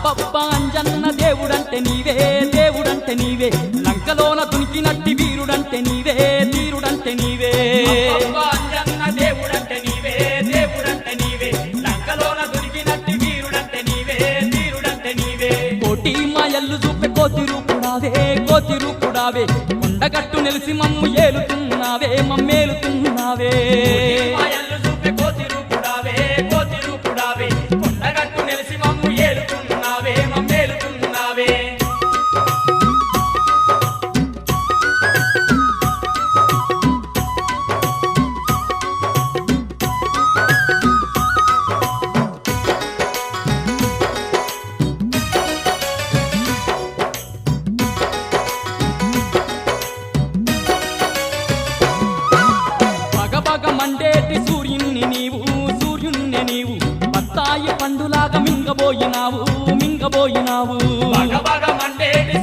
అబ్బబ్బా అంజన్న దేవుడంటే నీవే దేవుడంటే నీవే లంకలోన దునికినట్టి వీరుడంటే నీవే వీరుడంటే నీవే అబ్బబ్బా అంజన్న దేవుడంటే నీవే దేవుడంటే నీవే లంకలోన దునికినట్టి వీరుడంటే నీవే వీరుడంటే నీవే కోటి మాయల్లు చూపే కోతి రూపుడావే కొండగట్టు నిలిసి మమ్ము ఏలుతున్నావే మమ్మేలుతున్నావే మాయల్లు చూపే కోతి రూపుడావే కొండగట్టు నిలిసి మమ్ము ఏలుతున్నావే మమ్మేలుతున్నావే పగపగ మండేటి సూర్యుణ్ణి నీవు బత్తాయి పండులాగా మింగబోయినావు బగ బగ మండేటి